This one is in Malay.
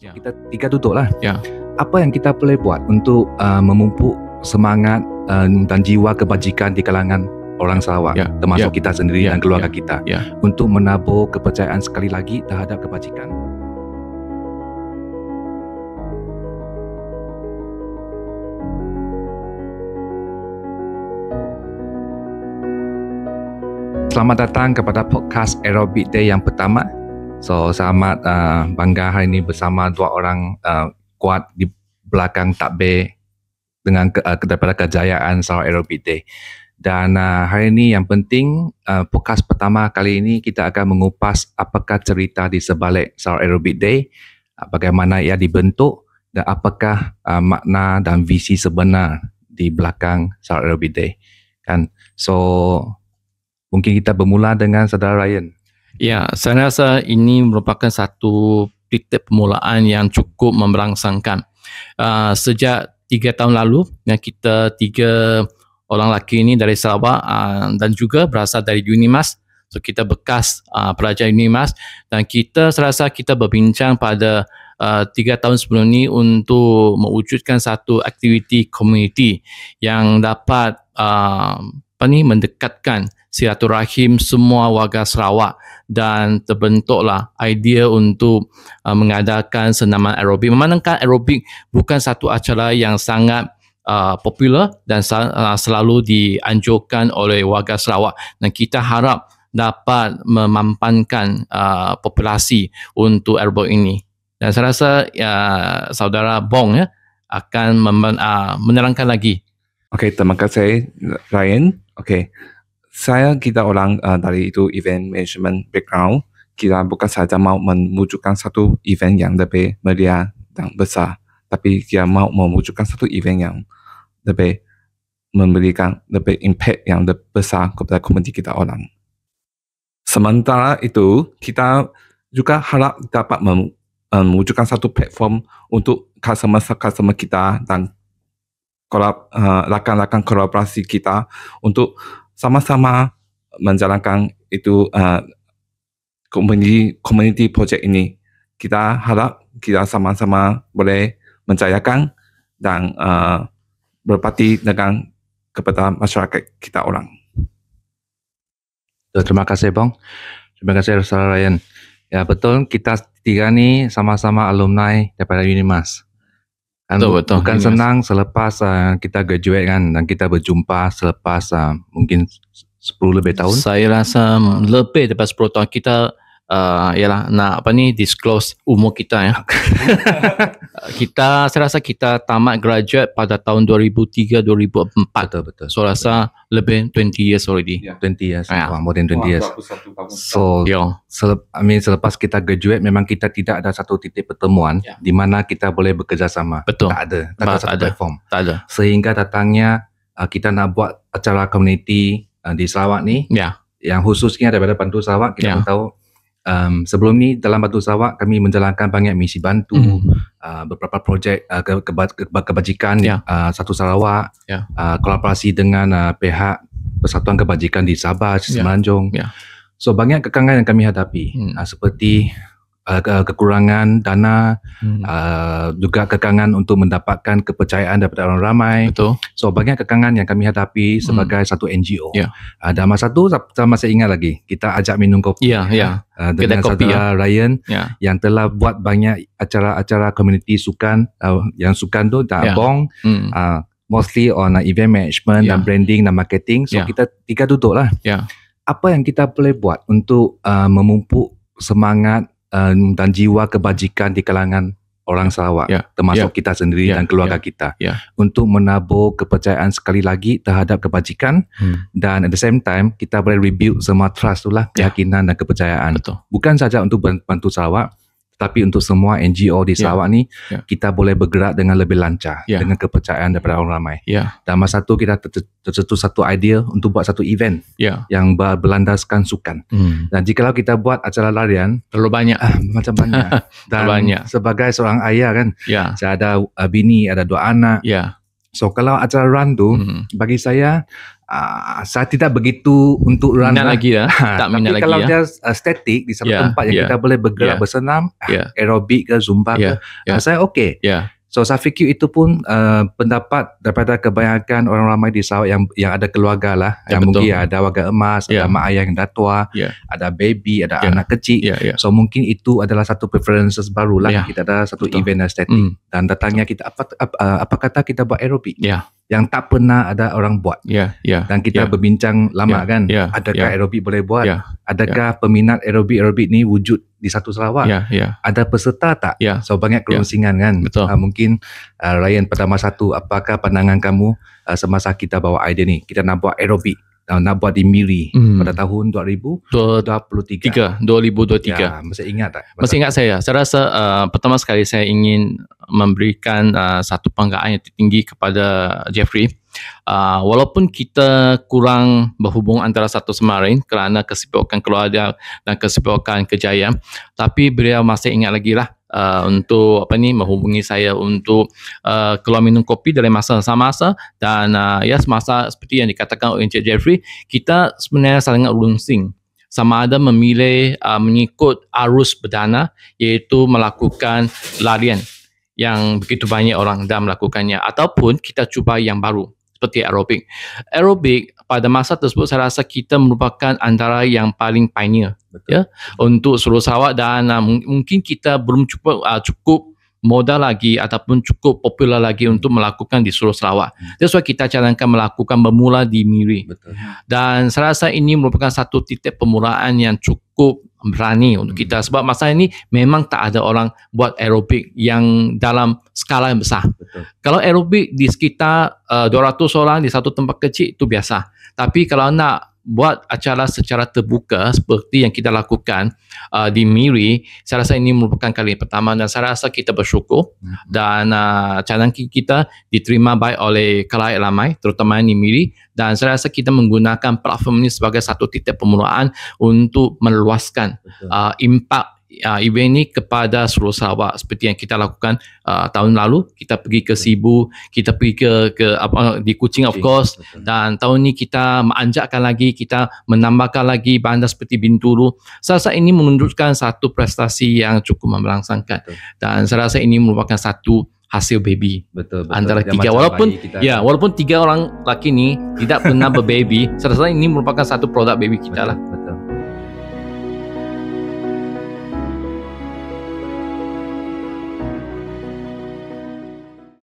Kita tiga duduk lah. Ya. Apa yang kita boleh buat untuk memupuk semangat dan jiwa kebajikan di kalangan orang Sarawak, termasuk kita sendiri dan keluarga kita, untuk menabur kepercayaan sekali lagi terhadap kebajikan. Selamat datang kepada podcast Aerobic Day yang pertama. So, sangat bangga hari ini bersama dua orang kuat di belakang takbir dengan daripada kejayaan Sarawak Aerobic Day. Dan hari ini yang penting, podcast pertama kali ini kita akan mengupas apakah cerita di sebalik Sarawak Aerobic Day, bagaimana ia dibentuk dan apakah makna dan visi sebenar di belakang Sarawak Aerobic Day. Kan? So, mungkin kita bermula dengan saudara Ryan. Ya, saya rasa ini merupakan satu titik permulaan yang cukup memberangsangkan. Sejak 3 tahun lalu, kita 3 orang lelaki ini dari Sarawak dan juga berasal dari UNIMAS. So, kita bekas pelajar UNIMAS dan saya rasa kita berbincang pada 3 tahun sebelum ini untuk mewujudkan satu aktiviti komuniti yang dapat mendekatkan silaturahim semua warga Sarawak dan terbentuklah idea untuk mengadakan senaman aerobik. Memandangkan aerobik bukan satu acara yang sangat popular dan selalu dianjurkan oleh warga Sarawak, dan kita harap dapat memampankan populasi untuk aerobik ini. Dan saya rasa saudara Bong akan menerangkan lagi. Okey, terima kasih Ryan. Okey. Kita orang dari itu event management background. Kita bukan sahaja mau mewujudkan satu event yang lebih meriah dan besar, tapi kita mau mewujudkan satu event yang lebih memberikan lebih impact yang lebih besar kepada komuniti kita orang. Sementara itu, kita juga harap dapat mewujudkan satu platform untuk customer kita dan rakan-rakan kolaborasi kita untuk sama-sama menjalankan itu community project ini. Kita harap kita sama-sama boleh menjayakan dan berbakti dengan kepada masyarakat kita orang. Terima kasih Bong. Terima kasih saudara Ryan. Ya betul, kita tiga ni sama-sama alumni daripada UNIMAS. Betul. Bukan senang selepas kita graduate kan, dan kita berjumpa selepas mungkin 10 lebih tahun. Saya rasa lebih daripada 10 tahun. Kita nak disclose umur kita ya. Saya rasa kita tamat graduate pada tahun 2003-2004. Betul. So rasa lebih 20 years already. 20 years. More than 20 years. So selepas kita graduate, memang kita tidak ada satu titik pertemuan di mana kita boleh bekerjasama. Betul. Tak ada satu platform. Tak ada. Sehingga datangnya kita nak buat acara komuniti di Sarawak ni, yang khususnya daripada Bantu Sarawak. Kita tahu sebelum ni dalam Bantu Sarawak kami menjalankan banyak misi bantu, beberapa projek kebajikan Satu Sarawak, kolaborasi dengan pihak Persatuan Kebajikan di Sabah, Semenanjung. So banyak kekangan yang kami hadapi, seperti kekurangan dana, juga kekangan untuk mendapatkan kepercayaan daripada orang ramai. Betul. So banyak kekangan yang kami hadapi sebagai satu NGO. Dan masa tu saya masih ingat lagi, kita ajak minum kopi dengan saudara Ryan yang telah buat banyak acara-acara komuniti sukan. Yang sukan tu Bong, mostly on event management dan branding dan marketing. So kita tiga duduk lah. Apa yang kita boleh buat untuk memupuk semangat dan jiwa kebajikan di kalangan orang Sarawak, termasuk kita sendiri dan keluarga kita, untuk menabur kepercayaan sekali lagi terhadap kebajikan, dan at the same time kita boleh rebuild semua trust tu lah, keyakinan dan kepercayaan. Betul. Bukan saja untuk Bantu Sarawak, tapi untuk semua NGO di Sarawak ni, kita boleh bergerak dengan lebih lancar, dengan kepercayaan daripada orang ramai. Dan masa tu kita tercetus satu idea untuk buat satu event yang berlandaskan sukan. Dan jikalau kita buat acara larian terlalu banyak, macam banyak. Dan banyak. Sebagai seorang ayah kan, saya ada bini, ada 2 anak. So kalau acara run tu bagi saya tidak begitu untuk run minat lagi lah. Tak minat tapi kalau dia static di satu tempat yang kita boleh bergerak bersenam, aerobik ke zumba ke, saya okey. So saya fikir itu pun pendapat daripada kebanyakan orang ramai di Sarawak yang ada keluarga lah, yang mungkin ada warga emas, ada mak ayah yang dah tua, ada baby, ada anak kecil. So mungkin itu adalah satu preferences baru lah. Kita ada satu event estetik dan datangnya kita apa kata kita buat aerobik yang tak pernah ada orang buat. Dan kita berbincang lama kan, adakah aerobik boleh buat? Adakah peminat aerobik ni wujud di satu Sarawak? Ada peserta tak? So banyak kerusingan kan. Mungkin Ryan pada masa tu, apakah pandangan kamu semasa kita bawa idea ni? Kita nak buat aerobik, nak buat di Miri pada tahun 2023. Masih ingat tak? Masih ingat saya. Saya rasa pertama sekali saya ingin memberikan satu penghargaan yang tinggi kepada Jeffrey. Walaupun kita kurang berhubung antara satu sama lain kerana kesibukan keluarga dan kesibukan kejayaan, tapi beliau masih ingat lagi lah untuk menghubungi saya untuk keluar minum kopi dalam masa-masa dan semasa seperti yang dikatakan oleh Encik Jeffrey, kita sebenarnya sangat rungsing sama ada memilih mengikut arus berdana, iaitu melakukan larian yang begitu banyak orang dah melakukannya, ataupun kita cuba yang baru seperti aerobik. Aerobik pada masa tersebut saya rasa kita merupakan antara yang paling pioneer untuk seluruh Sarawak dan mungkin kita belum cukup modal lagi ataupun cukup popular lagi untuk melakukan di seluruh Sarawak. That's why kita cadangkan melakukan bermula di Miri. Dan saya rasa ini merupakan satu titik permulaan yang cukup berani untuk kita, sebab masa ini memang tak ada orang buat aerobik yang dalam skala yang besar. Kalau aerobik di sekitar 200 orang di satu tempat kecil itu biasa. Tapi kalau nak buat acara secara terbuka seperti yang kita lakukan di Miri, saya rasa ini merupakan kali pertama dan saya rasa kita bersyukur dan cadangkan kita diterima baik oleh khalayak ramai, terutama di Miri, dan saya rasa kita menggunakan platform ini sebagai satu titik permulaan untuk meluaskan impak event ini kepada seluruh Sarawak seperti yang kita lakukan tahun lalu. Kita pergi ke Sibu, kita pergi ke di Kuching of course, dan tahun ini kita menanjakkan lagi, kita menambahkan lagi bandar seperti Bintulu. Saya rasa ini menunjukkan satu prestasi yang cukup membelangsangkan dan saya rasa ini merupakan satu hasil baby antara tiga, walaupun tiga orang lelaki ni tidak pernah berbaby, saya rasa ini merupakan satu produk baby kita lah.